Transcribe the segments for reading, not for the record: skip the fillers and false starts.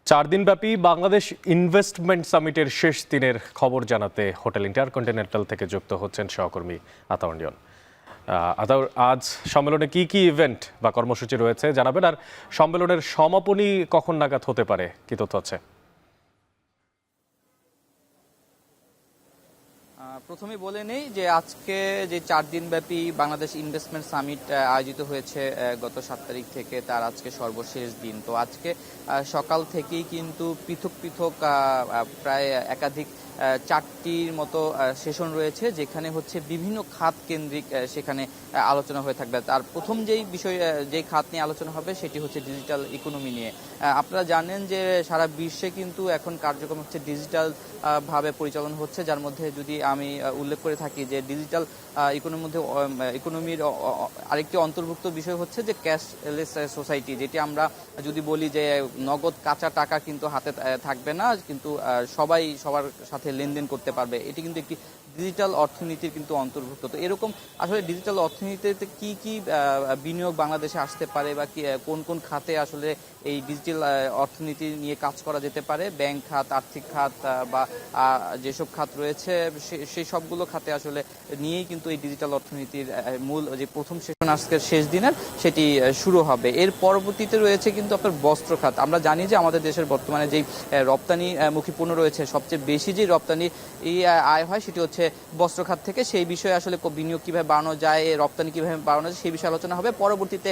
4 দিনব্যাপী বাংলাদেশ ইনভেস্টমেন্ট সামিটের শেষ দিনের খবর জানাতে হোটেল ইন্টারকন্টিনেন্টাল থেকে যুক্ত হচ্ছেন সহকর্মী আতাউর নিয়ন। আতাউর, আজ সম্মেলনে কি কি ইভেন্ট বা কর্মসূচি রয়েছে জানাবেন, আর সম্মেলনের সমাপনী কখন নাগাদ হতে পারে, কি তথ্য আছে? প্রথমে বলে নেই যে আজকে যে 4 দিনব্যাপী বাংলাদেশ ইনভেস্টমেন্ট সামিট আয়োজিত হয়েছে গত 7 তারিখ থেকে, তার আজকে সর্বশেষ দিন। তো আজকে সকাল থেকেই কিন্তু পৃথক পৃথক প্রায় একাধিক 4টির মতো সেশন রয়েছে, যেখানে হচ্ছে বিভিন্ন খাত কেন্দ্রিক সেখানে আলোচনা হয়ে থাকবে। তার প্রথম যেই খাত নিয়ে আলোচনা হবে সেটি হচ্ছে ডিজিটাল ইকোনমি নিয়ে। আপনারা জানেন যে সারা বিশ্বে কিন্তু এখন কার্যক্রম হচ্ছে ডিজিটাল ভাবে পরিচালনা হচ্ছে, যার মধ্যে যদি আমি উল্লেখ করে থাকি যে ডিজিটাল ইকোনমির আরেকটি অন্তর্ভুক্ত বিষয় হচ্ছে যে ক্যাশলেস সোসাইটি, যেটি আমরা যদি বলি যে নগদ কাঁচা টাকা কিন্তু হাতে থাকবে না, কিন্তু সবাই সবার সাথে লেনদেন করতে পারবে। এটি কিন্তু একটি ডিজিটাল অর্থনীতির কিন্তু অন্তর্ভুক্ত। তো এরকম আসলে ডিজিটাল অর্থনীতিতে কি কি বিনিয়োগ বাংলাদেশে আসতে পারে বা কোন কোন খাতে আসলে এই ডিজিটাল অর্থনীতি নিয়ে কাজ করা যেতে পারে, ব্যাংক খাত, আর্থিক খাত বা যেসব খাত রয়েছে সেই সবগুলো খাতে আসলে নিয়েই কিন্তু এই ডিজিটাল অর্থনীতির মূল যে প্রথম সেশন আজকের শেষ দিনের সেটি শুরু হবে। এর পরবর্তীতে রয়েছে কিন্তু আপনার বস্ত্র খাত। আমরা জানি যে আমাদের দেশের বর্তমানে যেই রপ্তানি মুখী পণ্য রয়েছে, সবচেয়ে বেশি যে রপ্তানি আয় হয় সেটি হচ্ছে বস্ত্র খাত থেকে। সেই বিষয়ে আসলে বিনিয়োগ কিভাবে বাড়ানো যায়, রপ্তানি কিভাবে বাড়ানো যায় সেই বিষয়ে আলোচনা হবে। পরবর্তীতে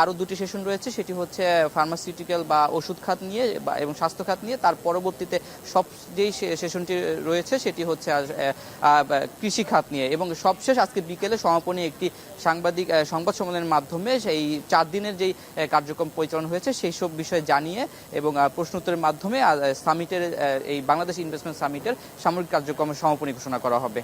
আরো দুটি সেশন রয়েছে, সেটি হচ্ছে ফার্মাসিউটিক্যাল বা ওষুধ খাত নিয়ে এবং স্বাস্থ্য খাত নিয়ে। তার পরবর্তীতে যেই সেশনটি রয়েছে সেটি হচ্ছে কৃষি খাত নিয়ে, এবং সবশেষ আজকে বিকেলে সমাপনী একটি সংবাদ সম্মেলনের মাধ্যমে সেই 4 দিনের যেই কার্যক্রম পরিচালনা হয়েছে সেই সব বিষয়ে জানিয়ে এবং প্রশ্নোত্তরের মাধ্যমে সামিটের এই বাংলাদেশ ইনভেস্টমেন্ট সামিটের সামরিক কার্যক্রমের সমাপনী ঘোষণা করা হবে।